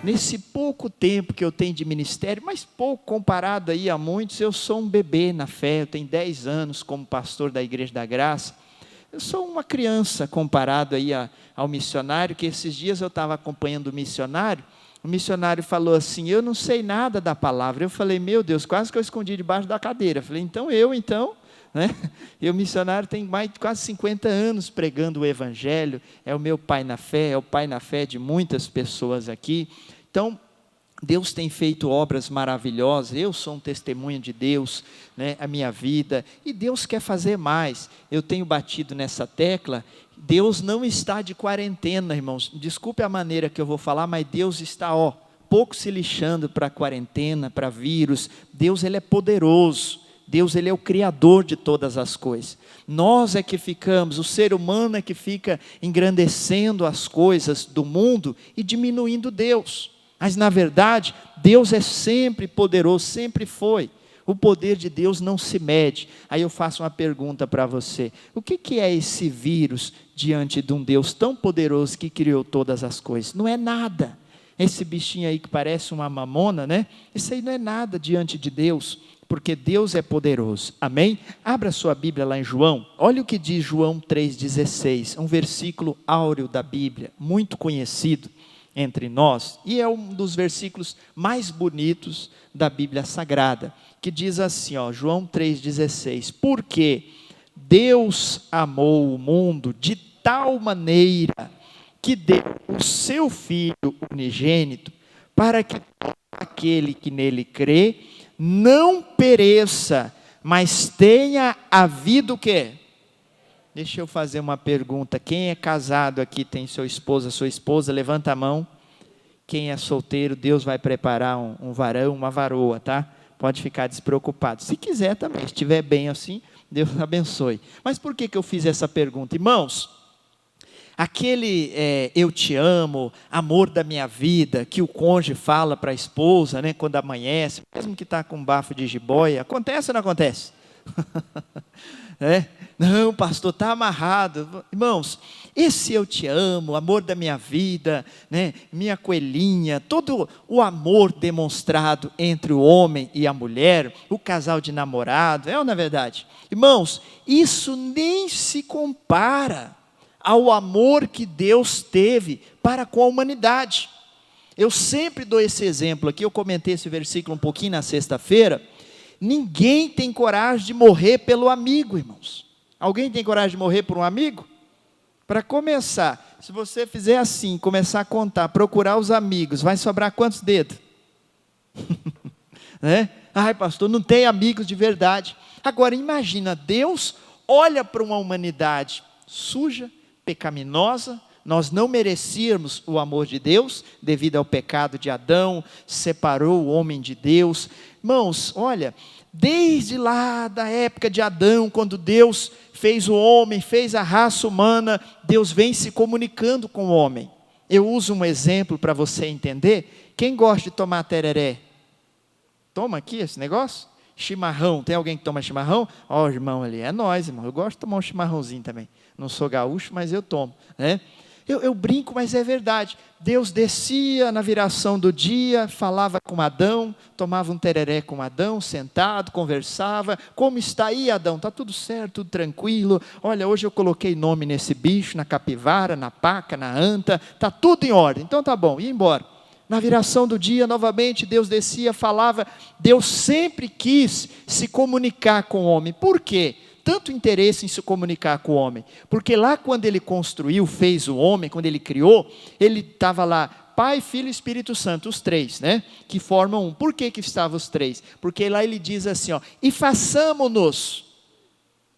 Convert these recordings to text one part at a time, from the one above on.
nesse pouco tempo que eu tenho de ministério, mas pouco comparado aí a muitos, eu sou um bebê na fé, eu tenho 10 anos como pastor da Igreja da Graça, eu sou uma criança comparado aí ao missionário, que esses dias eu estava acompanhando o missionário falou assim, eu não sei nada da palavra, eu falei, meu Deus, quase que eu escondi debaixo da cadeira, eu falei, então, né? E o missionário tem mais de quase 50 anos pregando o Evangelho, é o meu pai na fé, é o pai na fé de muitas pessoas aqui. Então, Deus tem feito obras maravilhosas, eu sou um testemunho de Deus, né, a minha vida, e Deus quer fazer mais. Eu tenho batido nessa tecla, Deus não está de quarentena, irmãos, desculpe a maneira que eu vou falar, mas Deus está, pouco se lixando para a quarentena, para vírus. Deus, Ele é poderoso, Deus, Ele é o Criador de todas as coisas. Nós é que ficamos, o ser humano é que fica engrandecendo as coisas do mundo e diminuindo Deus. Mas na verdade, Deus é sempre poderoso, sempre foi. O poder de Deus não se mede. Aí eu faço uma pergunta para você. O que é esse vírus diante de um Deus tão poderoso que criou todas as coisas? Não é nada. Esse bichinho aí que parece uma mamona, né? Isso aí não é nada diante de Deus, porque Deus é poderoso. Amém? Abra sua Bíblia lá em João. Olha o que diz João 3,16. Um versículo áureo da Bíblia, muito conhecido entre nós, e é um dos versículos mais bonitos da Bíblia Sagrada, que diz assim, João 3,16, porque Deus amou o mundo de tal maneira, que deu o seu Filho unigênito, para que aquele que nele crê, não pereça, mas tenha a vida o quê? Deixa eu fazer uma pergunta. Quem é casado aqui, tem sua esposa, levanta a mão. Quem é solteiro, Deus vai preparar um varão, uma varoa, tá? Pode ficar despreocupado. Se quiser também, se estiver bem assim, Deus abençoe. Mas por que eu fiz essa pergunta? Irmãos, aquele eu te amo, amor da minha vida, que o cônjuge fala para a esposa, né, quando amanhece, mesmo que está com um bafo de jiboia, acontece ou não acontece? Não, pastor, está amarrado. Irmãos, esse eu te amo, amor da minha vida, né, minha coelhinha, todo o amor demonstrado entre o homem e a mulher, o casal de namorado, ou não é verdade? Irmãos, isso nem se compara ao amor que Deus teve para com a humanidade. Eu sempre dou esse exemplo aqui, eu comentei esse versículo um pouquinho na sexta-feira. Ninguém tem coragem de morrer pelo amigo, irmãos. Alguém tem coragem de morrer por um amigo? Para começar, se você fizer assim, começar a contar, procurar os amigos, vai sobrar quantos dedos? Né? Ai, pastor, não tem amigos de verdade. Agora imagina, Deus olha para uma humanidade suja, pecaminosa, nós não merecíamos o amor de Deus, devido ao pecado de Adão, separou o homem de Deus. Irmãos, olha, desde lá da época de Adão, quando Deus fez o homem, fez a raça humana, Deus vem se comunicando com o homem. Eu uso um exemplo para você entender. Quem gosta de tomar tereré? Toma aqui esse negócio? Chimarrão, tem alguém que toma chimarrão? O irmão ali, é nós, irmão, eu gosto de tomar um chimarrãozinho também. Não sou gaúcho, mas eu tomo, né? Eu brinco, mas é verdade. Deus descia na viração do dia, falava com Adão, tomava um tereré com Adão, sentado, conversava. Como está aí, Adão? Está tudo certo, tudo tranquilo. Olha, hoje eu coloquei nome nesse bicho, na capivara, na paca, na anta. Está tudo em ordem. Então tá bom, ia embora. Na viração do dia, novamente, Deus descia, falava. Deus sempre quis se comunicar com o homem. Por quê? Tanto interesse em se comunicar com o homem, porque lá quando ele construiu, fez o homem, quando ele criou, ele estava lá, Pai, Filho e Espírito Santo, os três, né, que formam um. Por que estavam os três? Porque lá ele diz assim, e façamo-nos,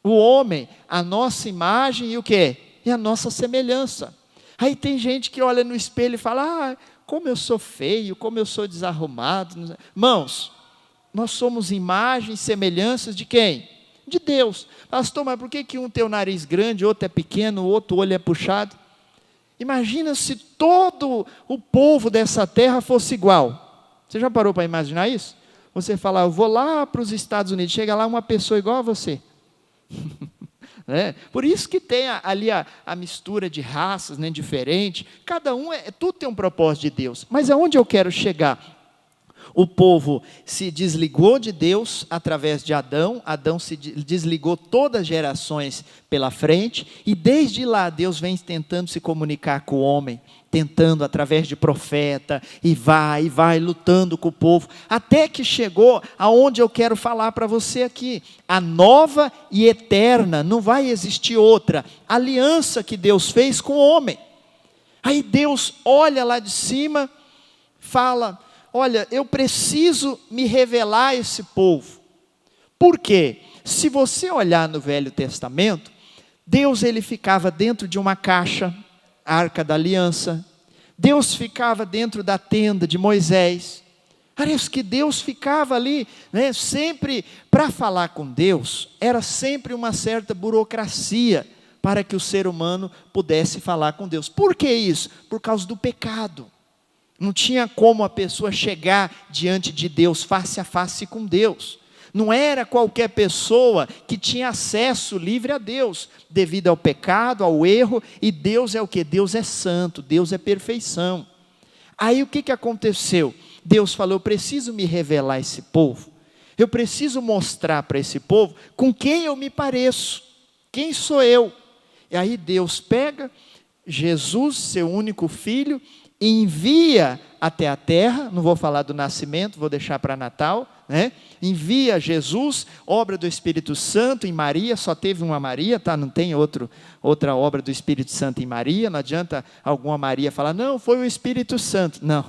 o homem, a nossa imagem e o quê? E a nossa semelhança. Aí tem gente que olha no espelho e fala, como eu sou feio, como eu sou desarrumado. Irmãos, nós somos imagens e semelhanças de quem? De Deus. Pastor, mas por que um tem o nariz grande, outro é pequeno, o outro olho é puxado? Imagina se todo o povo dessa terra fosse igual. Você já parou para imaginar isso? Você fala, eu vou lá para os Estados Unidos, chega lá uma pessoa igual a você. né? Por isso que tem ali a mistura de raças, né, diferente. Cada um, tudo tem um propósito de Deus. Mas aonde eu quero chegar? O povo se desligou de Deus através de Adão. Adão se desligou todas as gerações pela frente. E desde lá Deus vem tentando se comunicar com o homem. Tentando através de profeta. E vai lutando com o povo. Até que chegou aonde eu quero falar para você aqui. A nova e eterna, não vai existir outra aliança que Deus fez com o homem. Aí Deus olha lá de cima, fala: olha, eu preciso me revelar a esse povo. Por quê? Se você olhar no Velho Testamento, Deus ele ficava dentro de uma caixa, a Arca da Aliança. Deus ficava dentro da tenda de Moisés. Parece que Deus ficava ali, né, sempre, para falar com Deus, era sempre uma certa burocracia, para que o ser humano pudesse falar com Deus. Por que isso? Por causa do pecado. Não tinha como a pessoa chegar diante de Deus, face a face com Deus. Não era qualquer pessoa que tinha acesso livre a Deus, devido ao pecado, ao erro, e Deus é o quê? Deus é santo, Deus é perfeição. Aí o que aconteceu? Deus falou: eu preciso me revelar a esse povo, eu preciso mostrar para esse povo com quem eu me pareço, quem sou eu. E aí Deus pega Jesus, seu único filho, envia até a terra, não vou falar do nascimento, vou deixar para Natal, né? Envia Jesus, obra do Espírito Santo em Maria, só teve uma Maria, tá? Não tem outra obra do Espírito Santo em Maria, não adianta alguma Maria falar: não, foi o Espírito Santo. Não,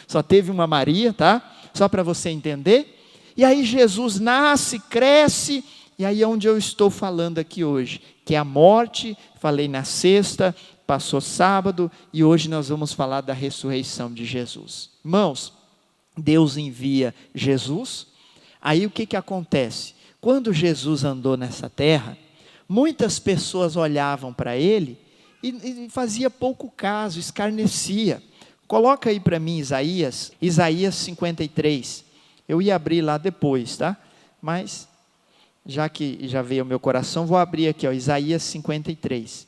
só teve uma Maria, tá? Só para você entender. E aí Jesus nasce, cresce, e aí é onde eu estou falando aqui hoje, que é a morte, falei na sexta, passou sábado, e hoje nós vamos falar da ressurreição de Jesus. Irmãos, Deus envia Jesus. Aí o que acontece? Quando Jesus andou nessa terra, muitas pessoas olhavam para ele e fazia pouco caso, escarnecia. Coloca aí para mim Isaías 53. Eu ia abrir lá depois, tá? Mas, já que já veio ao meu coração, vou abrir aqui, ó, Isaías 53.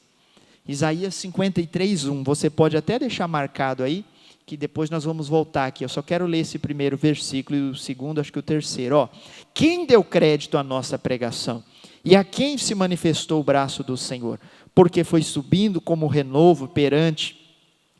Isaías 53, 1, você pode até deixar marcado aí, que depois nós vamos voltar aqui. Eu só quero ler esse primeiro versículo e o segundo, acho que o terceiro. Ó, quem deu crédito à nossa pregação? E a quem se manifestou o braço do Senhor? Porque foi subindo como renovo perante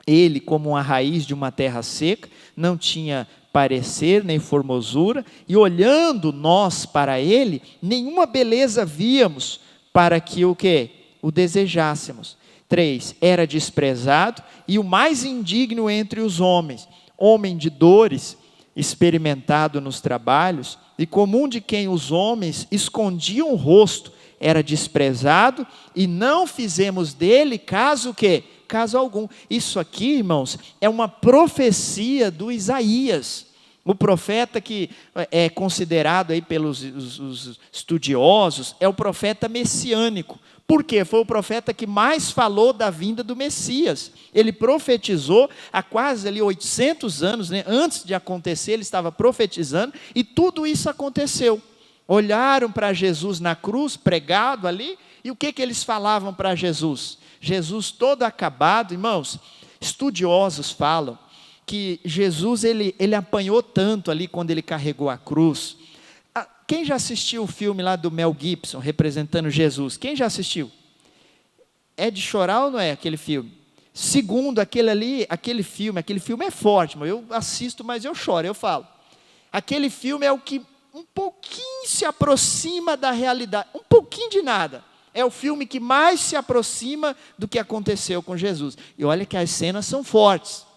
ele, como uma raiz de uma terra seca, não tinha parecer nem formosura, e olhando nós para ele, nenhuma beleza víamos para que o quê? O desejássemos. 3, era desprezado e o mais indigno entre os homens, homem de dores, experimentado nos trabalhos, e comum de quem os homens escondiam o rosto, era desprezado, e não fizemos dele caso quê? Caso algum. Isso aqui, irmãos, é uma profecia do Isaías, o profeta que é considerado aí pelos os estudiosos, é o profeta messiânico. Por quê? Foi o profeta que mais falou da vinda do Messias. Ele profetizou há quase ali 800 anos, né? Antes de acontecer, ele estava profetizando, e tudo isso aconteceu. Olharam para Jesus na cruz, pregado ali, e o que eles falavam para Jesus? Jesus todo acabado. Irmãos, estudiosos falam que Jesus ele apanhou tanto ali quando ele carregou a cruz. Quem já assistiu o filme lá do Mel Gibson, representando Jesus? Quem já assistiu? É de chorar ou não é aquele filme? Segundo, aquele filme é forte, eu assisto, mas eu choro, eu falo. Aquele filme é o que um pouquinho se aproxima da realidade, um pouquinho de nada. É o filme que mais se aproxima do que aconteceu com Jesus. E olha que as cenas são fortes.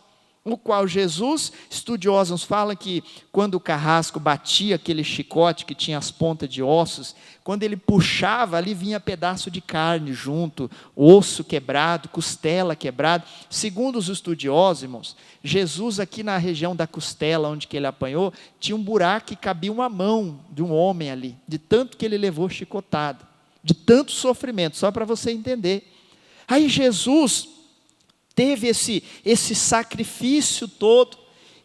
No qual Jesus, estudiosos falam que quando o carrasco batia aquele chicote que tinha as pontas de ossos, quando ele puxava, ali vinha pedaço de carne junto, osso quebrado, costela quebrada. Segundo os estudiosos, irmãos, Jesus aqui na região da costela, onde que ele apanhou, tinha um buraco que cabia uma mão de um homem ali, de tanto que ele levou chicotada, de tanto sofrimento, só para você entender. Aí Jesus teve esse sacrifício todo,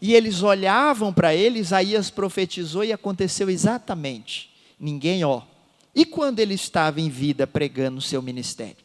e eles olhavam para ele. Isaías profetizou e aconteceu exatamente. Ninguém, e quando ele estava em vida pregando o seu ministério.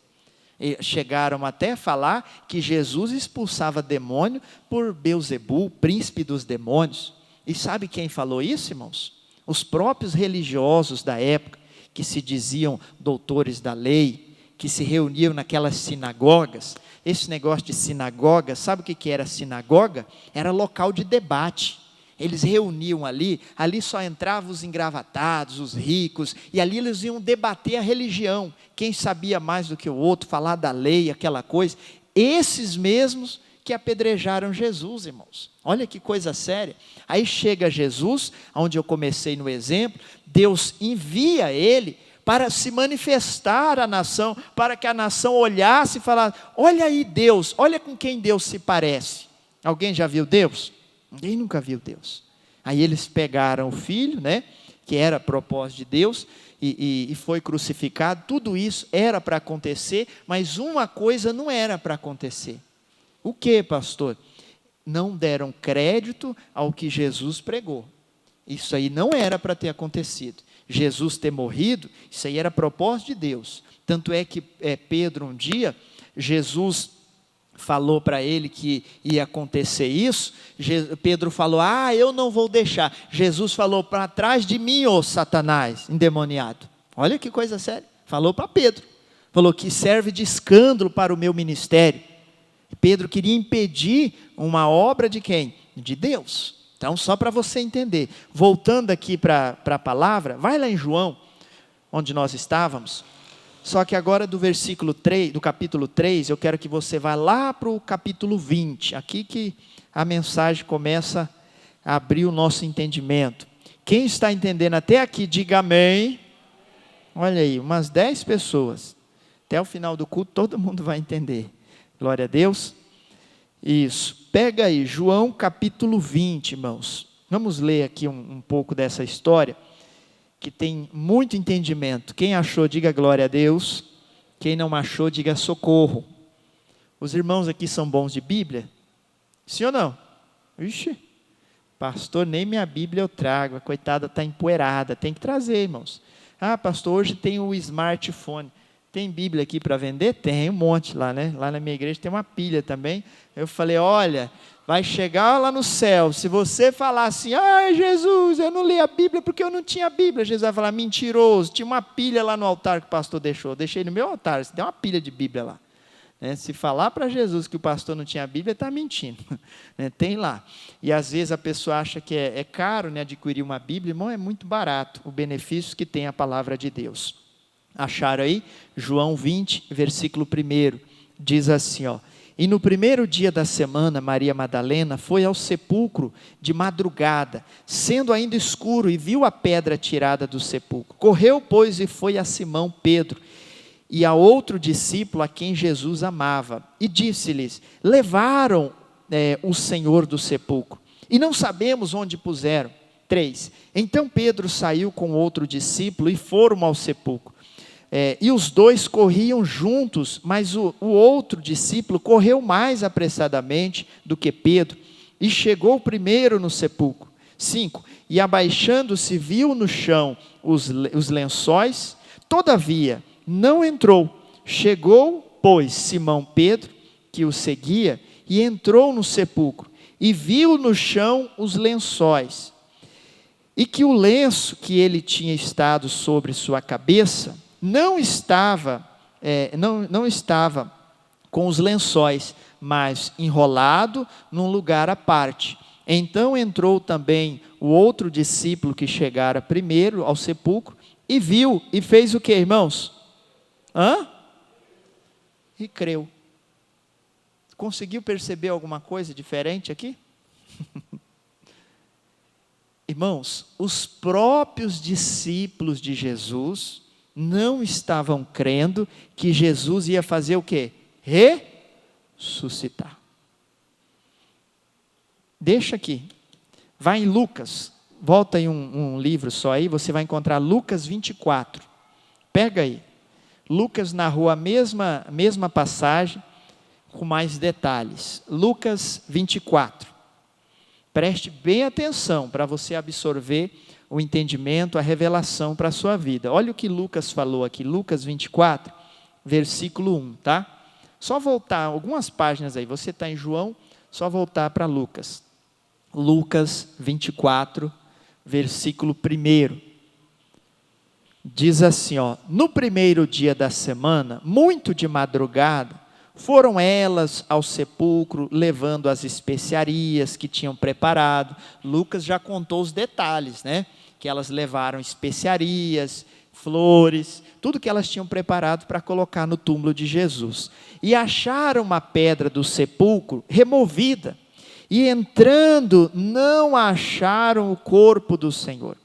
E chegaram até a falar que Jesus expulsava demônio por Beelzebul, príncipe dos demônios. E sabe quem falou isso, irmãos? Os próprios religiosos da época, que se diziam doutores da lei, que se reuniam naquelas sinagogas. Esse negócio de sinagoga, sabe o que era sinagoga? Era local de debate. Eles reuniam ali só entravam os engravatados, os ricos, e ali eles iam debater a religião, quem sabia mais do que o outro, falar da lei, aquela coisa. Esses mesmos que apedrejaram Jesus, irmãos. Olha que coisa séria. Aí chega Jesus, onde eu comecei no exemplo, Deus envia ele para se manifestar à nação, para que a nação olhasse e falasse: olha aí Deus, olha com quem Deus se parece. Alguém já viu Deus? Ninguém nunca viu Deus. Aí eles pegaram o filho, né, que era propósito de Deus, e foi crucificado. Tudo isso era para acontecer, mas uma coisa não era para acontecer. O que, pastor? Não deram crédito ao que Jesus pregou. Isso aí não era para ter acontecido. Jesus ter morrido, isso aí era propósito de Deus. Tanto é que Pedro, um dia, Jesus falou para ele que ia acontecer isso. Pedro falou: eu não vou deixar. Jesus falou: para trás de mim, ô Satanás, endemoniado. Olha que coisa séria. Falou para Pedro. Falou que serve de escândalo para o meu ministério. Pedro queria impedir uma obra de quem? De Deus. Então, só para você entender. Voltando aqui para a palavra, vai lá em João, onde nós estávamos. Só que agora do versículo 3, do capítulo 3, eu quero que você vá lá para o capítulo 20. Aqui que a mensagem começa a abrir o nosso entendimento. Quem está entendendo até aqui, diga amém. Olha aí, umas 10 pessoas. Até o final do culto todo mundo vai entender. Glória a Deus. Isso. Pega aí, João capítulo 20, irmãos. Vamos ler aqui um pouco dessa história, que tem muito entendimento. Quem achou, diga glória a Deus. Quem não achou, diga socorro. Os irmãos aqui são bons de Bíblia? Sim ou não? Ixi, pastor, nem minha Bíblia eu trago. A coitada está empoeirada. Tem que trazer, irmãos. Pastor, hoje tem o smartphone. Tem Bíblia aqui para vender? Tem um monte lá, né? Lá na minha igreja tem uma pilha também. Eu falei: olha, vai chegar lá no céu, se você falar assim: Jesus, eu não li a Bíblia porque eu não tinha Bíblia. Jesus vai falar: mentiroso, tinha uma pilha lá no altar que o pastor deixou. Eu deixei no meu altar, tem uma pilha de Bíblia lá. Se falar para Jesus que o pastor não tinha Bíblia, está mentindo. Tem lá. E às vezes a pessoa acha que é caro, adquirir uma Bíblia. Irmão, é muito barato o benefício que tem a palavra de Deus. Acharam aí? João 20, versículo 1, diz assim, e no primeiro dia da semana, Maria Madalena foi ao sepulcro de madrugada, sendo ainda escuro, e viu a pedra tirada do sepulcro. Correu, pois, e foi a Simão Pedro, e a outro discípulo a quem Jesus amava, e disse-lhes: levaram o Senhor do sepulcro, e não sabemos onde puseram. 3, então Pedro saiu com outro discípulo, e foram ao sepulcro. E os dois corriam juntos, mas o outro discípulo correu mais apressadamente do que Pedro, e chegou primeiro no sepulcro. 5, e abaixando-se viu no chão os lençóis, todavia não entrou. Chegou, pois, Simão Pedro, que o seguia, e entrou no sepulcro, e viu no chão os lençóis, e que o lenço que ele tinha estado sobre sua cabeça não estava com os lençóis, mas enrolado num lugar à parte. Então entrou também o outro discípulo que chegara primeiro ao sepulcro, e viu, e fez o que, irmãos? E creu. Conseguiu perceber alguma coisa diferente aqui? Irmãos, os próprios discípulos de Jesus não estavam crendo que Jesus ia fazer o quê? Ressuscitar. Deixa aqui. Vai em Lucas. Volta em um livro só aí, você vai encontrar Lucas 24. Pega aí. Lucas narrou a mesma passagem, com mais detalhes. Lucas 24. Preste bem atenção para você absorver o entendimento, a revelação para a sua vida. Olha o que Lucas falou aqui, Lucas 24, versículo 1, tá? Só voltar algumas páginas aí, você está em João, só voltar para Lucas. Lucas 24, versículo 1. Diz assim, ó: no primeiro dia da semana, muito de madrugada, foram elas ao sepulcro, levando as especiarias que tinham preparado. Lucas já contou os detalhes, né? Que elas levaram especiarias, flores, tudo que elas tinham preparado para colocar no túmulo de Jesus. E acharam uma pedra do sepulcro removida, e entrando, não acharam o corpo do Senhor.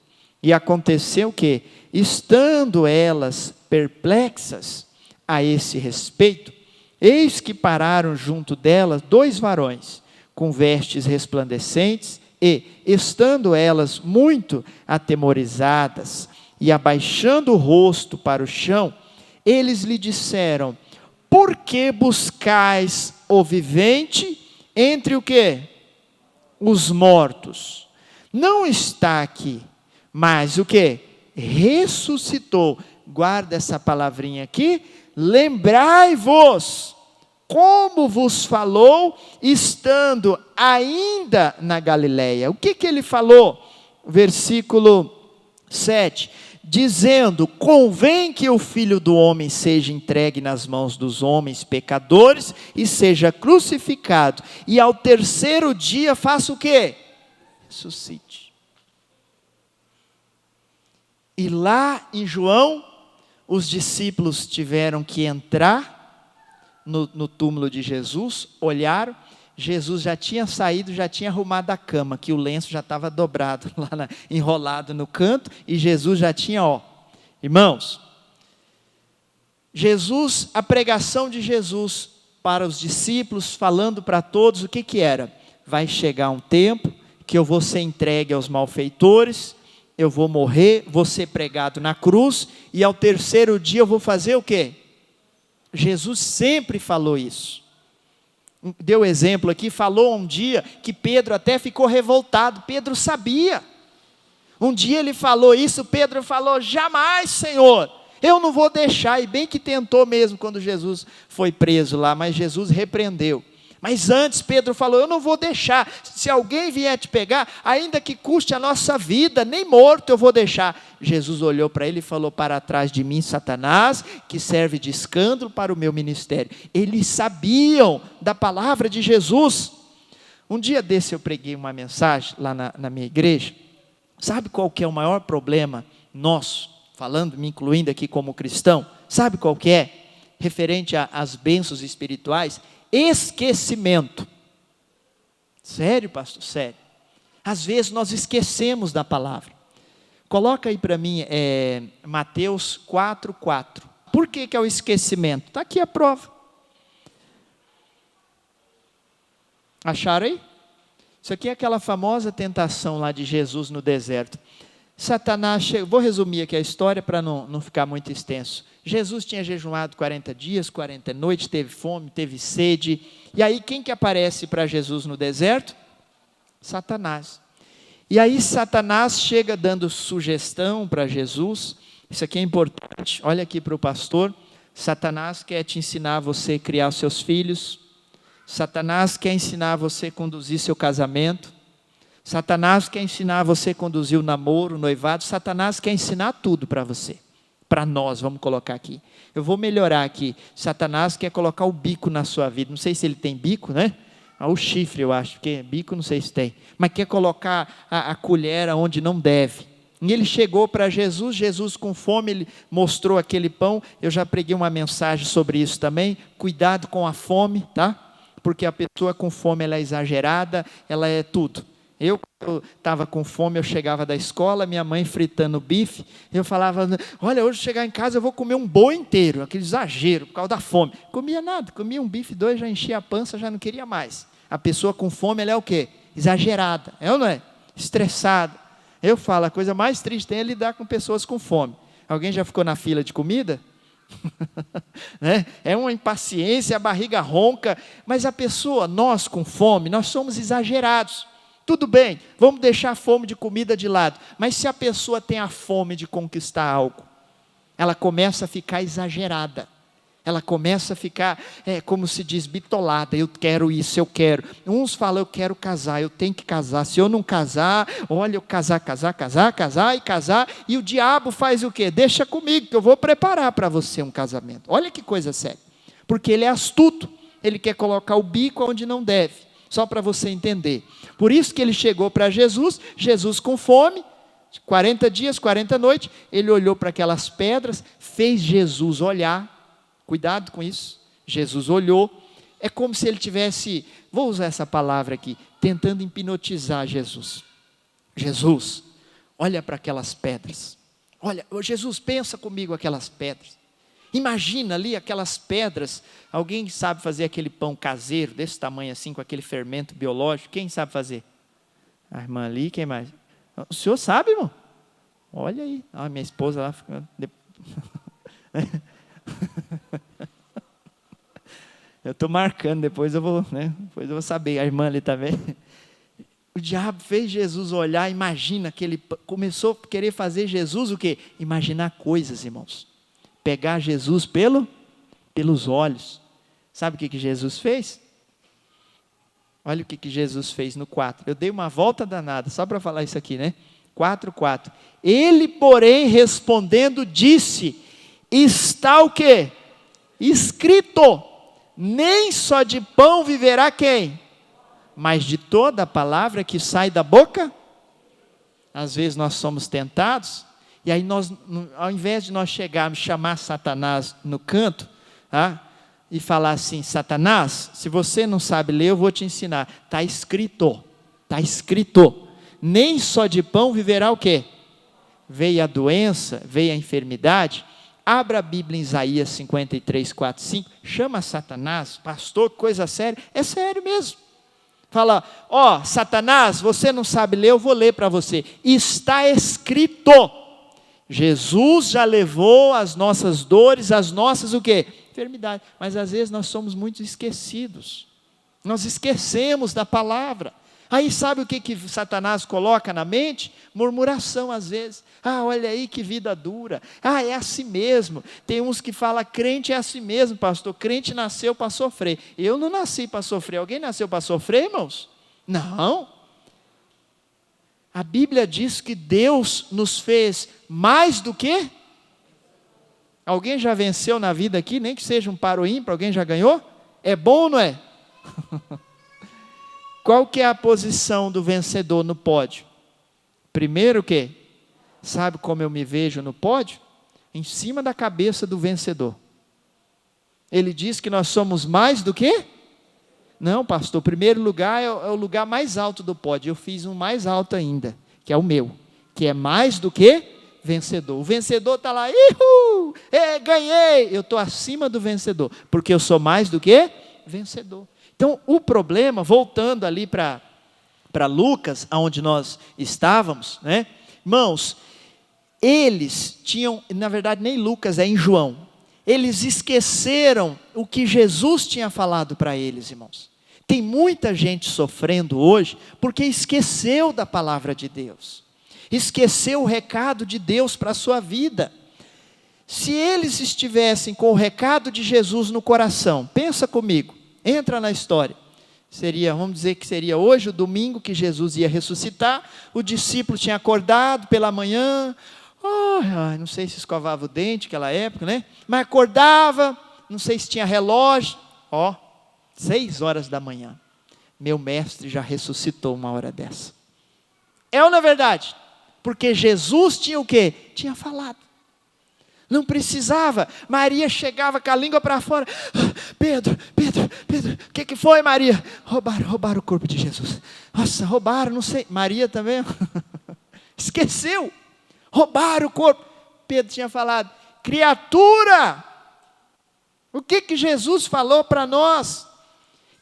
E aconteceu que, estando elas perplexas a esse respeito, eis que pararam junto delas 2 varões, com vestes resplandecentes, e, estando elas muito atemorizadas, e abaixando o rosto para o chão, eles lhe disseram: por que buscais o vivente entre o quê? Os mortos. Não está aqui, mas o quê? Ressuscitou. Guarda essa palavrinha aqui. Lembrai-vos como vos falou, estando ainda na Galileia. O que ele falou? Versículo 7. Dizendo: convém que o Filho do Homem seja entregue nas mãos dos homens pecadores, e seja crucificado, e ao terceiro dia faça o quê? Ressuscite. E lá em João, os discípulos tiveram que entrar no túmulo de Jesus, olharam, Jesus já tinha saído, já tinha arrumado a cama, que o lenço já estava dobrado, enrolado no canto, e Jesus já tinha, irmãos, Jesus, a pregação de Jesus para os discípulos, falando para todos, o que era? Vai chegar um tempo que eu vou ser entregue aos malfeitores, eu vou morrer, vou ser pregado na cruz, e ao terceiro dia eu vou fazer o quê? Jesus sempre falou isso. Deu exemplo aqui, falou um dia que Pedro até ficou revoltado. Pedro sabia. Um dia ele falou isso, Pedro falou: jamais, Senhor, eu não vou deixar. E bem que tentou mesmo quando Jesus foi preso lá, mas Jesus repreendeu. Mas antes Pedro falou: eu não vou deixar, se alguém vier te pegar, ainda que custe a nossa vida, nem morto eu vou deixar. Jesus olhou para ele e falou: para trás de mim, Satanás, que serve de escândalo para o meu ministério. Eles sabiam da palavra de Jesus. Um dia desse eu preguei uma mensagem lá na minha igreja. Sabe qual que é o maior problema nosso, falando, me incluindo aqui como cristão? Sabe qual que é? Referente às bênçãos espirituais: esquecimento. Sério, pastor? Sério. Às vezes nós esquecemos da palavra. Coloca aí para mim Mateus 4:4. Por que é o esquecimento? Está aqui a prova. Acharam aí? Isso aqui é aquela famosa tentação lá de Jesus no deserto. Satanás chegou, vou resumir aqui a história para não ficar muito extenso. Jesus tinha jejuado 40 dias, 40 noites, teve fome, teve sede. E aí quem que aparece para Jesus no deserto? Satanás. E aí Satanás chega dando sugestão para Jesus. Isso aqui é importante, olha aqui para o pastor. Satanás quer te ensinar você a criar os seus filhos. Satanás quer ensinar você a conduzir seu casamento. Satanás quer ensinar você a conduzir o namoro, o noivado. Satanás quer ensinar tudo para você. Para nós, vamos colocar aqui. Eu vou melhorar aqui. Satanás quer colocar o bico na sua vida. Não sei se ele tem bico, né? O chifre, eu acho, porque bico não sei se tem. Mas quer colocar a colher onde não deve. E ele chegou para Jesus, Jesus com fome, ele mostrou aquele pão. Eu já preguei uma mensagem sobre isso também. Cuidado com a fome, tá? Porque a pessoa com fome, ela é exagerada, ela é tudo. Eu estava com fome, eu chegava da escola, minha mãe fritando bife, eu falava: olha, hoje chegar em casa eu vou comer um boi inteiro, aquele exagero, por causa da fome. Comia nada, comia um bife, 2, já enchia a pança, já não queria mais. A pessoa com fome, ela é o quê? Exagerada, é ou não é? Estressada. Eu falo, a coisa mais triste tem é lidar com pessoas com fome. Alguém já ficou na fila de comida? Né? É uma impaciência, a barriga ronca, mas a pessoa, nós com fome, nós somos exagerados. Tudo bem, vamos deixar a fome de comida de lado. Mas se a pessoa tem a fome de conquistar algo, ela começa a ficar exagerada. Ela começa a ficar, como se diz, bitolada. Eu quero isso, eu quero. Uns falam, eu quero casar, eu tenho que casar. Se eu não casar, olha, eu casar. E o diabo faz o quê? Deixa comigo, que eu vou preparar para você um casamento. Olha que coisa séria. Porque ele é astuto. Ele quer colocar o bico onde não deve. Só para você entender. Por isso que ele chegou para Jesus, Jesus com fome, 40 dias, 40 noites, ele olhou para aquelas pedras, fez Jesus olhar, cuidado com isso, Jesus olhou, é como se ele tivesse, vou usar essa palavra aqui, tentando hipnotizar Jesus. Jesus, olha para aquelas pedras, olha, Jesus, pensa comigo aquelas pedras, imagina ali aquelas pedras, alguém sabe fazer aquele pão caseiro, desse tamanho assim, com aquele fermento biológico, quem sabe fazer? A irmã ali, quem mais? O senhor sabe, irmão? Olha aí, minha esposa lá, eu estou marcando, depois eu vou saber, a irmã ali está vendo? O diabo fez Jesus olhar, imagina, que ele começou a querer fazer Jesus o quê? Imaginar coisas, irmãos. Pegar Jesus pelos olhos. Sabe o que Jesus fez? Olha o que Jesus fez no 4. Eu dei uma volta danada, só para falar isso aqui, né? 4:4. Ele, porém, respondendo, disse, está o quê? Escrito, nem só de pão viverá quem? Mas de toda a palavra que sai da boca. Às vezes nós somos tentados, e aí nós, ao invés de nós chegarmos e chamar Satanás no canto, e falar assim, Satanás, se você não sabe ler, eu vou te ensinar. Está escrito, nem só de pão viverá o quê? Veio a doença, veio a enfermidade. Abra a Bíblia em Isaías 53, 4, 5, chama Satanás, pastor, coisa séria, é sério mesmo. Fala, Satanás, você não sabe ler, eu vou ler para você. Está escrito, Jesus já levou as nossas dores, as nossas o quê? Enfermidade. Mas às vezes nós somos muito esquecidos. Nós esquecemos da palavra. Aí sabe o que Satanás coloca na mente? Murmuração às vezes. Olha aí que vida dura. É assim mesmo. Tem uns que falam, crente é assim mesmo, pastor. Crente nasceu para sofrer. Eu não nasci para sofrer. Alguém nasceu para sofrer, irmãos? Não. A Bíblia diz que Deus nos fez mais do que? Alguém já venceu na vida aqui? Nem que seja um par ou ímpar, alguém já ganhou? É bom ou não é? Qual que é a posição do vencedor no pódio? Primeiro o quê? Sabe como eu me vejo no pódio? Em cima da cabeça do vencedor. Ele diz que nós somos mais do que? Não, pastor, o primeiro lugar é o lugar mais alto do pódio. Eu fiz um mais alto ainda, que é o meu. Que é mais do que vencedor. O vencedor está lá, ganhei. Eu estou acima do vencedor, porque eu sou mais do que vencedor. Então, o problema, voltando ali para Lucas, onde nós estávamos, né? Irmãos, eles tinham, na verdade nem Lucas, é em João, eles esqueceram o que Jesus tinha falado para eles, irmãos. Tem muita gente sofrendo hoje, porque esqueceu da palavra de Deus, esqueceu o recado de Deus para a sua vida. Se eles estivessem com o recado de Jesus no coração, pensa comigo, entra na história, vamos dizer que seria hoje o domingo que Jesus ia ressuscitar, o discípulo tinha acordado pela manhã, não sei se escovava o dente naquela época, né? Mas acordava, não sei se tinha relógio, 6 horas da manhã, meu mestre já ressuscitou uma hora dessa. É ou não é verdade? Porque Jesus tinha o quê? Tinha falado. Não precisava. Maria chegava com a língua para fora. Pedro, o que foi, Maria? Roubaram o corpo de Jesus. Nossa, roubaram, não sei. Maria também. Esqueceu. Roubaram o corpo. Pedro tinha falado, criatura. O que Jesus falou para nós?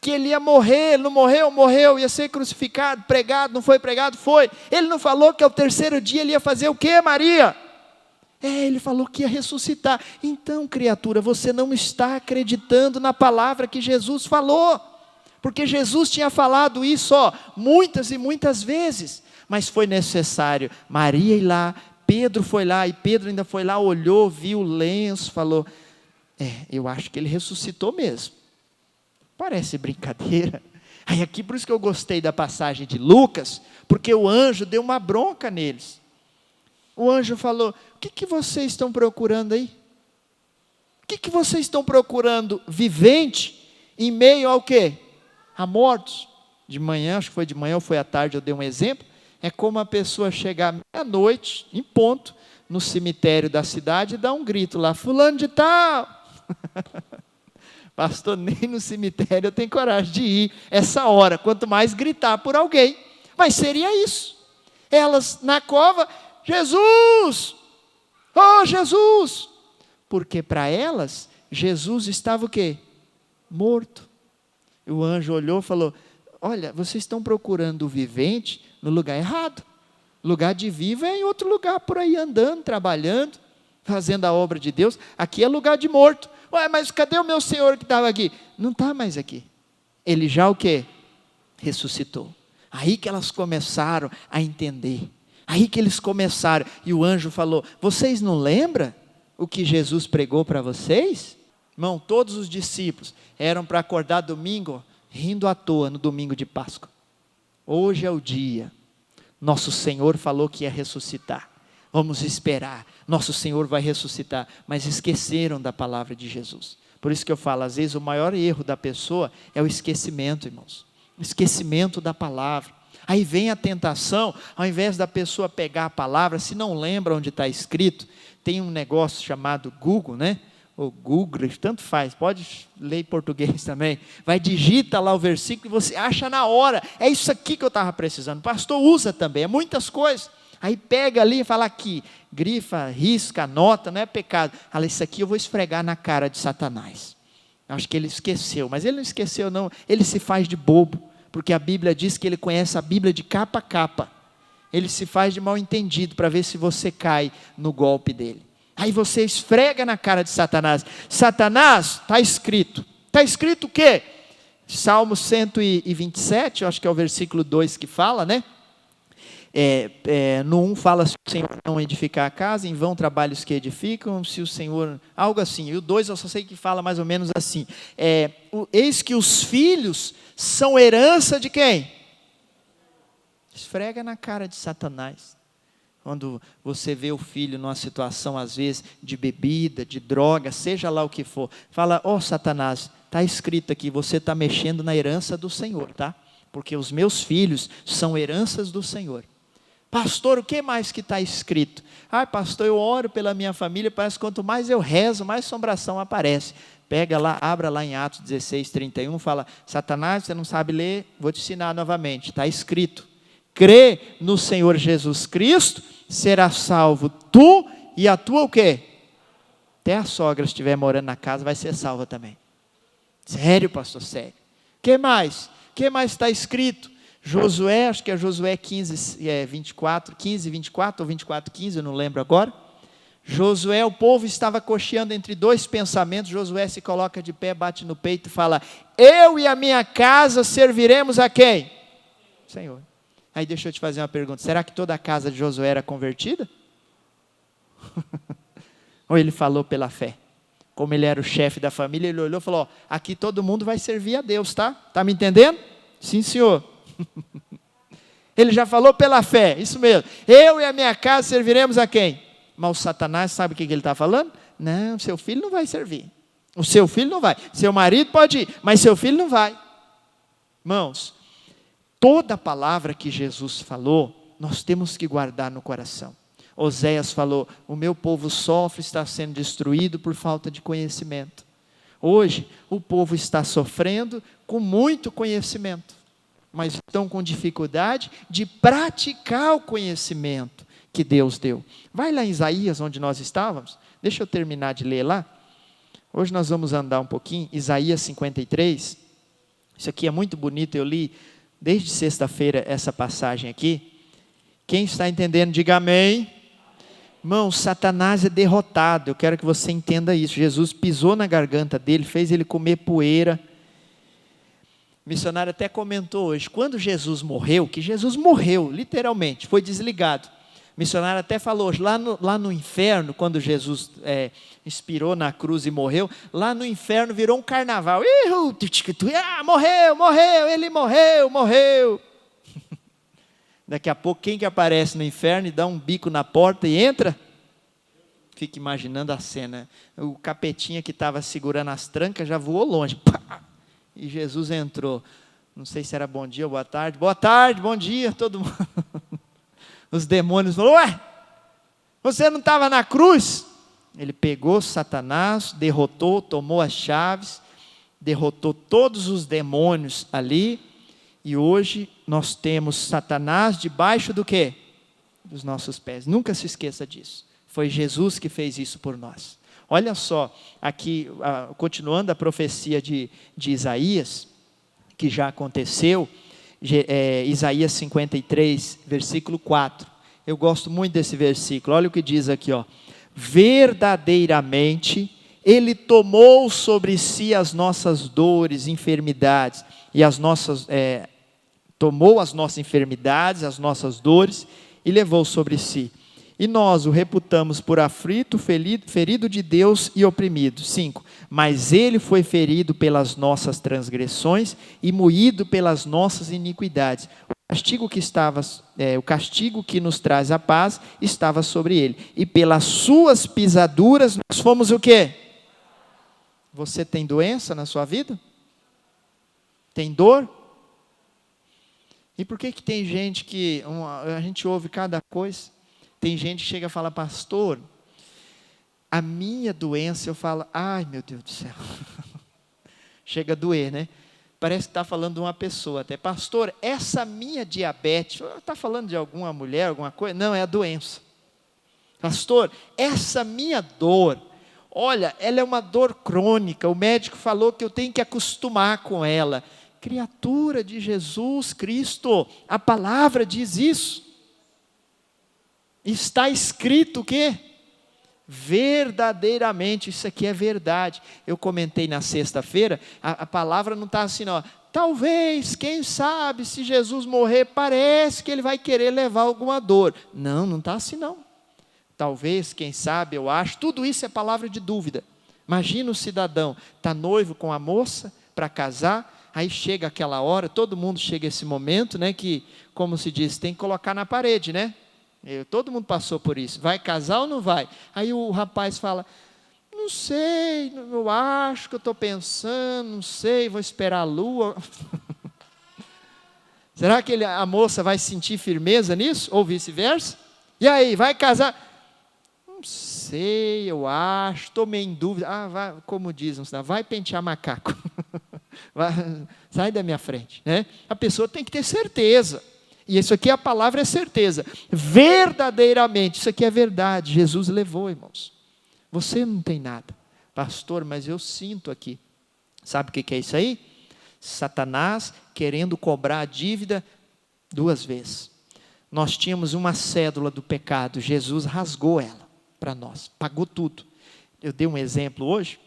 Que ele ia morrer, ele não morreu, morreu, ia ser crucificado, pregado, não foi pregado, foi. Ele não falou que ao terceiro dia ele ia fazer o quê, Maria? Ele falou que ia ressuscitar. Então, criatura, você não está acreditando na palavra que Jesus falou. porque Jesus tinha falado isso, muitas e muitas vezes, mas foi necessário Maria ir lá, Pedro foi lá, e Pedro ainda foi lá, olhou, viu o lenço, falou, eu acho que ele ressuscitou mesmo, parece brincadeira. Aí aqui, por isso que eu gostei da passagem de Lucas, porque o anjo deu uma bronca neles. O anjo falou, o que vocês estão procurando aí? O que vocês estão procurando vivente, em meio ao quê? A mortos. De manhã, acho que foi de manhã ou foi à tarde, eu dei um exemplo, é como a pessoa chegar meia-noite, em ponto, no cemitério da cidade e dar um grito lá, fulano de tal. Pastor, nem no cemitério eu tenho coragem de ir essa hora, quanto mais gritar por alguém. Mas seria isso. Elas na cova, Jesus! Oh, Jesus! Porque para elas, Jesus estava o quê? Morto. E o anjo olhou e falou, olha, vocês estão procurando o vivente no lugar errado. Lugar de vivo é em outro lugar, por aí andando, trabalhando, fazendo a obra de Deus. Aqui é lugar de morto. Ué, mas cadê o meu Senhor que estava aqui? Não está mais aqui. Ele já o quê? Ressuscitou. Aí que elas começaram a entender. Aí que eles começaram. E o anjo falou, vocês não lembram o que Jesus pregou para vocês? Irmão, todos os discípulos eram para acordar domingo, rindo à toa no domingo de Páscoa. Hoje é o dia. Nosso Senhor falou que ia ressuscitar. Vamos esperar, nosso Senhor vai ressuscitar, mas esqueceram da palavra de Jesus. Por isso que eu falo, às vezes o maior erro da pessoa é o esquecimento, irmãos. O esquecimento da palavra. Aí vem a tentação, ao invés da pessoa pegar a palavra, se não lembra onde está escrito, tem um negócio chamado Google, né? Ou Google, tanto faz, pode ler em português também. Vai, digita lá o versículo e você acha na hora. É isso aqui que eu estava precisando. O pastor usa também, é muitas coisas. Aí pega ali e fala aqui, grifa, risca, anota, não é pecado. Fala, isso aqui eu vou esfregar na cara de Satanás. Acho que ele esqueceu, mas ele não esqueceu não, ele se faz de bobo, porque a Bíblia diz que ele conhece a Bíblia de capa a capa. Ele se faz de mal entendido para ver se você cai no golpe dele. Aí você esfrega na cara de Satanás. Satanás, está escrito. Está escrito o quê? Salmo 127, eu acho que é o versículo 2 que fala, né? No 1 fala, se o Senhor não edificar a casa, em vão trabalhos que edificam, se o Senhor, algo assim. E o 2 eu só sei que fala mais ou menos assim. Eis que os filhos são herança de quem? Esfrega na cara de Satanás. Quando você vê o filho numa situação, às vezes, de bebida, de droga, seja lá o que for, fala, Satanás, está escrito aqui, você está mexendo na herança do Senhor, tá? Porque os meus filhos são heranças do Senhor. Pastor, o que mais que está escrito? Pastor, eu oro pela minha família, parece que quanto mais eu rezo, mais assombração aparece. Pega lá, abra lá em Atos 16, 31, fala, Satanás, você não sabe ler, vou te ensinar novamente, está escrito. Crê no Senhor Jesus Cristo, será salvo tu e a tua o quê? Até a sogra estiver morando na casa, vai ser salva também. Sério, pastor, sério. O que mais? O que mais está escrito? Josué, acho que é Josué 15, 24 ou 24, 15, eu não lembro agora. Josué, o povo estava cocheando entre dois pensamentos, Josué se coloca de pé, bate no peito e fala, eu e a minha casa serviremos a quem? Senhor. Aí deixa eu te fazer uma pergunta, será que toda a casa de Josué era convertida? Ou ele falou pela fé? Como ele era o chefe da família, ele olhou e falou, aqui todo mundo vai servir a Deus, tá? Está me entendendo? Sim, senhor. Ele já falou pela fé, isso mesmo. Eu e a minha casa serviremos a quem? Mas o Satanás sabe o que ele está falando? Não, seu filho não vai servir. O seu filho não vai. Seu marido pode ir, mas seu filho não vai. Irmãos, toda palavra que Jesus falou, nós temos que guardar no coração. Oséias falou, o meu povo sofre, está sendo destruído por falta de conhecimento. Hoje, o povo está sofrendo com muito conhecimento, mas estão com dificuldade de praticar o conhecimento que Deus deu. Vai lá em Isaías, onde nós estávamos, deixa eu terminar de ler lá. Hoje nós vamos andar um pouquinho, Isaías 53, isso aqui é muito bonito, eu li desde sexta-feira essa passagem aqui. Quem está entendendo, diga amém. Irmão, Satanás é derrotado, eu quero que você entenda isso. Jesus pisou na garganta dele, fez ele comer poeira. O missionário até comentou hoje, quando Jesus morreu, que Jesus morreu, literalmente, foi desligado. O missionário até falou hoje, lá no inferno, quando Jesus expirou na cruz e morreu, lá no inferno virou um carnaval. Morreu, ele morreu. Daqui a pouco, quem que aparece no inferno e dá um bico na porta e entra? Fica imaginando a cena. O capetinha que estava segurando as trancas já voou longe. Pá! E Jesus entrou. Não sei se era bom dia ou boa tarde. Boa tarde, bom dia, todo mundo. Os demônios falaram, ué, você não estava na cruz? Ele pegou Satanás, derrotou, tomou as chaves, derrotou todos os demônios ali. E hoje nós temos Satanás debaixo do quê? Dos nossos pés. Nunca se esqueça disso. Foi Jesus que fez isso por nós. Olha só, aqui, continuando a profecia de Isaías, que já aconteceu, Isaías 53, versículo 4. Eu gosto muito desse versículo, olha o que diz aqui, ó. Verdadeiramente, Ele tomou sobre si as nossas dores, enfermidades, e tomou as nossas enfermidades, as nossas dores, e levou sobre si. E nós o reputamos por aflito, ferido de Deus e oprimido. 5. Mas ele foi ferido pelas nossas transgressões e moído pelas nossas iniquidades. O castigo que nos traz a paz estava sobre ele. E pelas suas pisaduras nós fomos o quê? Você tem doença na sua vida? Tem dor? E por que tem gente que a gente ouve cada coisa? Tem gente que chega e fala, pastor, a minha doença, eu falo, ai meu Deus do céu. Chega a doer, né? Parece que está falando de uma pessoa até. Pastor, essa minha diabetes, está falando de alguma mulher, alguma coisa? Não, é a doença. Pastor, essa minha dor, olha, ela é uma dor crônica, o médico falou que eu tenho que acostumar com ela. Criatura de Jesus Cristo, a palavra diz isso. Está escrito o quê? Verdadeiramente, isso aqui é verdade. Eu comentei na sexta-feira, a palavra não está assim, ó. Talvez, quem sabe, se Jesus morrer, parece que ele vai querer levar alguma dor. Não está assim não. Talvez, quem sabe, eu acho, tudo isso é palavra de dúvida. Imagina o cidadão, está noivo com a moça para casar, aí chega aquela hora, todo mundo chega esse momento, né, que, como se diz, tem que colocar na parede, né? Todo mundo passou por isso. Vai casar ou não vai? Aí o rapaz fala, não sei, eu acho que eu estou pensando, não sei, vou esperar a lua. Será que a moça vai sentir firmeza nisso? Ou vice-versa? E aí, vai casar? Não sei, eu acho, estou meio em dúvida. Vai, como dizem, vai pentear macaco. Sai da minha frente, né? A pessoa tem que ter certeza. E isso aqui, a palavra é certeza. Verdadeiramente, isso aqui é verdade. Jesus levou, irmãos. Você não tem nada. Pastor, mas eu sinto aqui. Sabe o que é isso aí? Satanás querendo cobrar a dívida 2 vezes. Nós tínhamos uma cédula do pecado. Jesus rasgou ela para nós. Pagou tudo. Eu dei um exemplo hoje.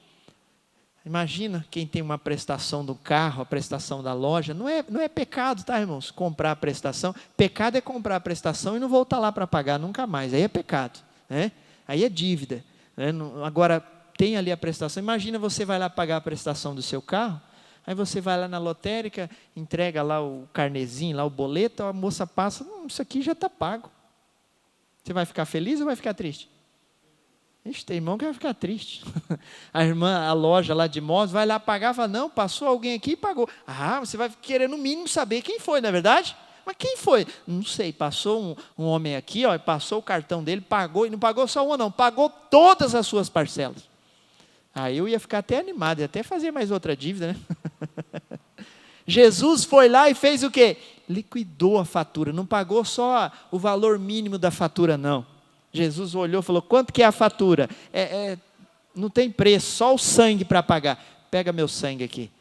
Imagina quem tem uma prestação do carro, a prestação da loja, não é pecado, tá, irmãos? Comprar a prestação. Pecado é comprar a prestação e não voltar lá para pagar nunca mais. Aí é pecado, né? Aí é dívida, né? Agora, tem ali a prestação. Imagina você vai lá pagar a prestação do seu carro, aí você vai lá na lotérica, entrega lá o carnezinho, lá o boleto, a moça passa, isso aqui já está pago. Você vai ficar feliz ou vai ficar triste? Ixi, tem irmão que vai ficar triste. A loja lá de motos vai lá pagar, fala, não, passou alguém aqui e pagou. Você vai querer no mínimo saber quem foi, não é verdade? Mas quem foi? Não sei, passou um homem aqui, ó, passou o cartão dele, pagou, e não pagou só uma não, pagou todas as suas parcelas. Aí eu ia ficar até animado, ia até fazer mais outra dívida, né? Jesus foi lá e fez o quê? Liquidou a fatura, não pagou só o valor mínimo da fatura não. Jesus olhou e falou, quanto que é a fatura? Não tem preço, só o sangue para pagar. Pega meu sangue aqui,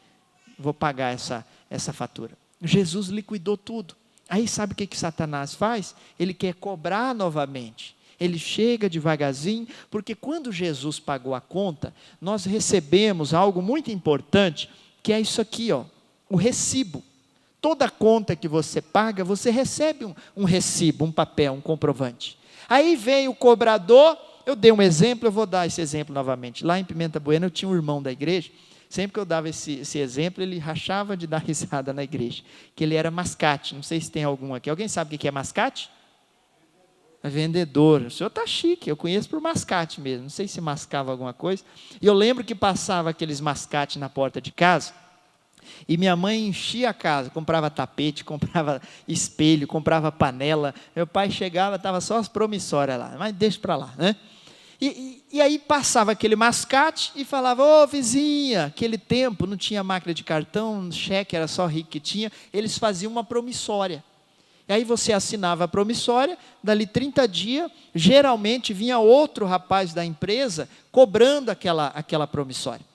vou pagar essa fatura. Jesus liquidou tudo. Aí sabe o que Satanás faz? Ele quer cobrar novamente. Ele chega devagarzinho, porque quando Jesus pagou a conta, nós recebemos algo muito importante, que é isso aqui, ó. o recibo. Toda conta que você paga, você recebe um recibo, um papel, um comprovante. Aí vem o cobrador, eu dei um exemplo, eu vou dar esse exemplo novamente. Lá em Pimenta Buena eu tinha um irmão da igreja, sempre que eu dava esse exemplo, ele rachava de dar risada na igreja, que ele era mascate, não sei se tem algum aqui. Alguém sabe o que é mascate? É vendedor. O senhor está chique, eu conheço por mascate mesmo, não sei se mascava alguma coisa. E eu lembro que passava aqueles mascates na porta de casa, e minha mãe enchia a casa, comprava tapete, comprava espelho, comprava panela. Meu pai chegava, estava só as promissórias lá, mas deixa para lá, né? E aí passava aquele mascate e falava: ô vizinha, aquele tempo não tinha máquina de cartão, cheque, era só rico que tinha, eles faziam uma promissória. E aí você assinava a promissória, dali 30 dias, geralmente vinha outro rapaz da empresa cobrando aquela promissória.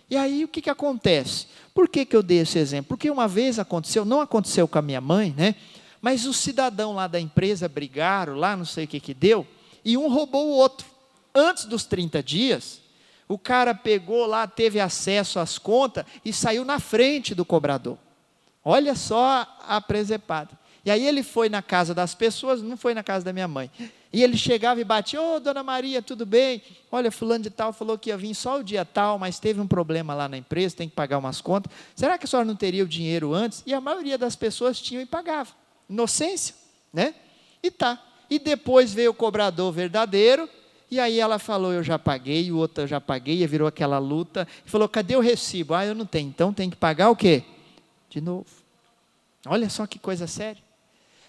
E aí o que acontece? Por que eu dei esse exemplo? Porque uma vez aconteceu, não aconteceu com a minha mãe, né? Mas o cidadão lá da empresa brigaram, lá não sei o que deu, e um roubou o outro. Antes dos 30 dias, o cara pegou lá, teve acesso às contas e saiu na frente do cobrador. Olha só a presepada. E aí ele foi na casa das pessoas, não foi na casa da minha mãe. E ele chegava e batia: ô dona Maria, tudo bem? Olha, fulano de tal falou que ia vir só o dia tal, mas teve um problema lá na empresa, tem que pagar umas contas. Será que a senhora não teria o dinheiro antes? E a maioria das pessoas tinham e pagava. Inocência, né? E tá. E depois veio o cobrador verdadeiro, e aí ela falou: eu já paguei, o outro eu já paguei, e virou aquela luta. E falou: cadê o recibo? Ah, eu não tenho. Então tem que pagar o quê? De novo. Olha só que coisa séria.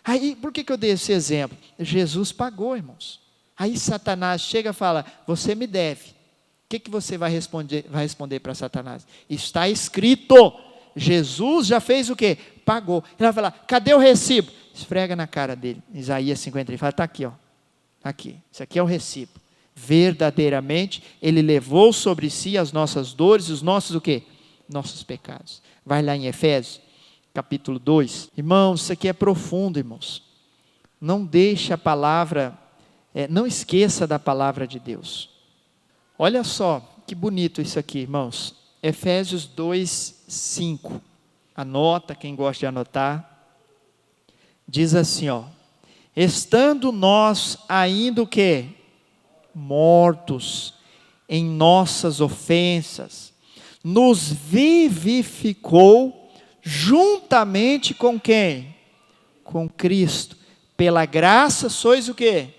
Aí, por que eu dei esse exemplo? Jesus pagou, irmãos. Aí Satanás chega e fala: você me deve. O que você vai responder para Satanás? Está escrito. Jesus já fez o quê? Pagou. Ele vai falar: cadê o recibo? Esfrega na cara dele. Isaías 53 fala: está aqui, ó. Está aqui. Isso aqui é o recibo. Verdadeiramente, ele levou sobre si as nossas dores e os nossos o quê? Nossos pecados. Vai lá em Efésios, capítulo 2. Irmãos, isso aqui é profundo, irmãos. Não deixe a palavra, não esqueça da palavra de Deus. Olha só, que bonito isso aqui, irmãos. Efésios 2, 5. Anota, quem gosta de anotar. Diz assim, ó: estando nós ainda o quê? Mortos em nossas ofensas, nos vivificou juntamente com quem? Com Cristo. Pela graça sois o quê?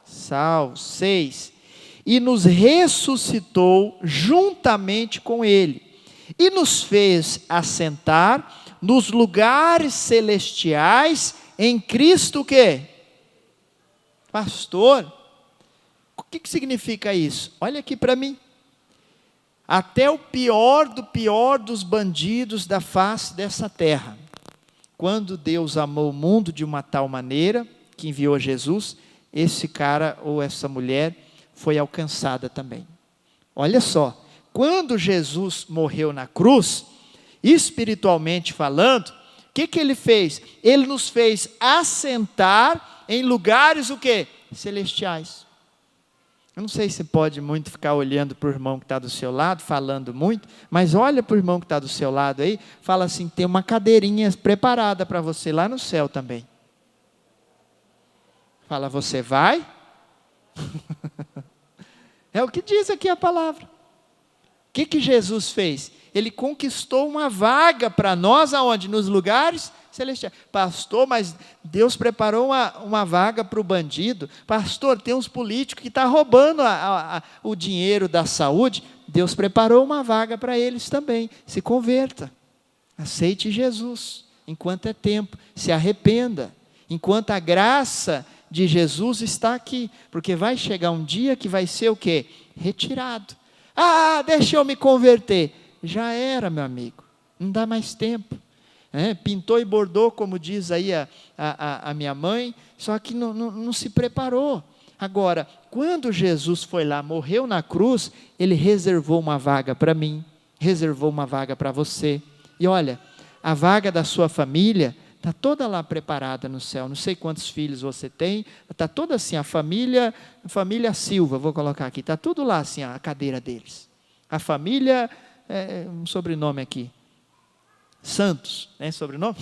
Salvos. 6. E nos ressuscitou juntamente com Ele, e nos fez assentar nos lugares celestiais em Cristo o quê? Pastor, o que significa isso? Olha aqui para mim. Até o pior do pior dos bandidos da face dessa terra, quando Deus amou o mundo de uma tal maneira, que enviou Jesus, esse cara ou essa mulher foi alcançada também. Olha só, quando Jesus morreu na cruz, espiritualmente falando, o que ele fez? Ele nos fez assentar em lugares o quê? Celestiais. Eu não sei se pode muito ficar olhando para o irmão que está do seu lado, falando muito, mas olha para o irmão que está do seu lado aí, fala assim: tem uma cadeirinha preparada para você lá no céu também. Fala: você vai? É o que diz aqui a palavra. O que Jesus fez? Ele conquistou uma vaga para nós, aonde? Nos lugares celestiais. Pastor, mas Deus preparou uma vaga para o bandido. Pastor, tem uns políticos que estão roubando o dinheiro da saúde. Deus preparou uma vaga para eles também. Se converta. Aceite Jesus, enquanto é tempo. Se arrependa, enquanto a graça de Jesus está aqui. Porque vai chegar um dia que vai ser o quê? Retirado. Ah, deixa eu me converter. Já era, meu amigo. Não dá mais tempo. Pintou e bordou, como diz aí a minha mãe, só que não se preparou. Agora, quando Jesus foi lá, morreu na cruz, Ele reservou uma vaga para mim, reservou uma vaga para você. E olha, a vaga da sua família está toda lá preparada no céu. Não sei quantos filhos você tem, está toda assim, a família Silva, vou colocar aqui, está tudo lá assim, a cadeira deles. A família, um sobrenome aqui, Santos, né, sobrenome?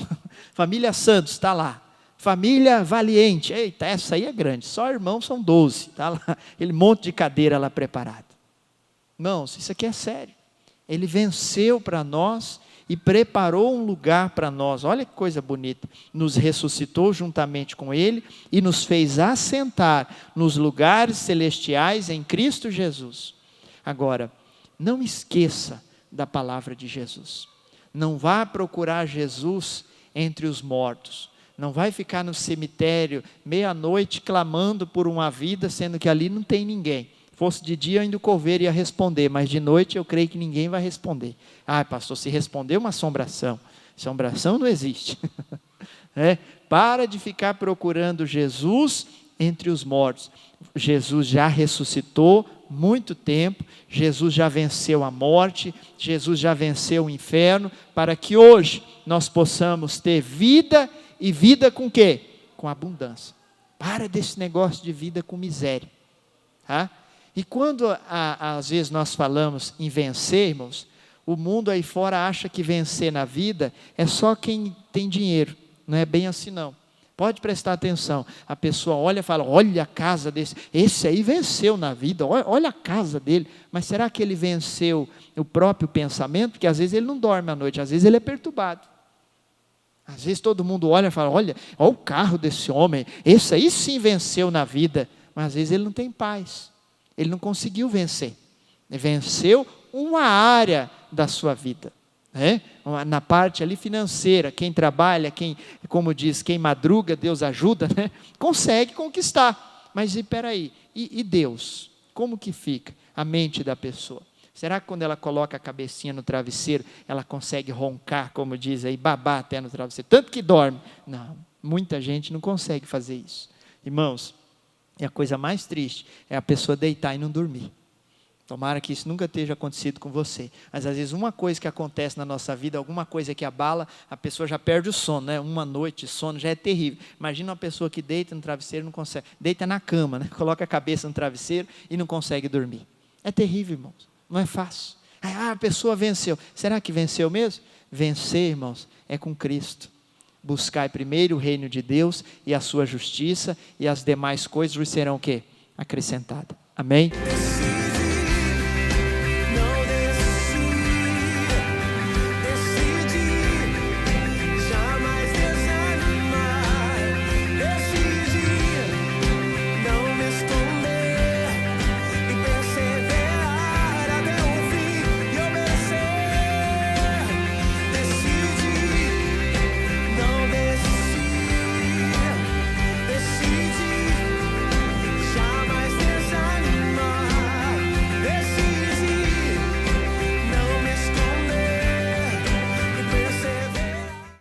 Família Santos, está lá. Família Valiente, eita, essa aí é grande, só irmãos são 12, está lá, aquele monte de cadeira lá preparado. Irmãos, isso aqui é sério. Ele venceu para nós e preparou um lugar para nós. Olha que coisa bonita. Nos ressuscitou juntamente com Ele e nos fez assentar nos lugares celestiais em Cristo Jesus. Agora, não esqueça da palavra de Jesus. Não vá procurar Jesus entre os mortos. Não vai ficar no cemitério meia-noite clamando por uma vida, sendo que ali não tem ninguém. Fosse de dia ainda o coveiro ia responder, mas de noite eu creio que ninguém vai responder. Ah, pastor, se responder uma assombração. Assombração não existe. Para de ficar procurando Jesus entre os mortos. Jesus já ressuscitou muito tempo, Jesus já venceu a morte, Jesus já venceu o inferno, para que hoje nós possamos ter vida, e vida com quê? Com abundância. Para desse negócio de vida com miséria. Tá? E quando às vezes nós falamos em vencer, irmãos, o mundo aí fora acha que vencer na vida é só quem tem dinheiro. Não é bem assim não. Pode prestar atenção. A pessoa olha e fala, olha a casa desse, esse aí venceu na vida, olha a casa dele. Mas será que ele venceu o próprio pensamento? Porque às vezes ele não dorme à noite, às vezes ele é perturbado. Às vezes todo mundo olha e fala, olha o carro desse homem, esse aí sim venceu na vida. Mas às vezes ele não tem paz. Ele não conseguiu vencer. Ele venceu uma área da sua vida. Na parte ali financeira, quem trabalha, como diz, quem madruga, Deus ajuda, consegue conquistar. Mas espera aí, e Deus? Como que fica a mente da pessoa? Será que quando ela coloca a cabecinha no travesseiro, ela consegue roncar, como diz aí, babar até no travesseiro, tanto que dorme? Não, muita gente não consegue fazer isso. Irmãos, e a coisa mais triste é a pessoa deitar e não dormir. Tomara que isso nunca esteja acontecido com você. Mas às vezes uma coisa que acontece na nossa vida, alguma coisa que abala, a pessoa já perde o sono, Uma noite de sono já é terrível. Imagina uma pessoa que deita no travesseiro e não consegue, deita na cama, coloca a cabeça no travesseiro e não consegue dormir. É terrível, irmãos. Não é fácil. A pessoa venceu. Será que venceu mesmo? Vencer, irmãos, é com Cristo. Buscai primeiro o reino de Deus e a sua justiça, e as demais coisas vos serão o quê? Acrescentadas. Amém?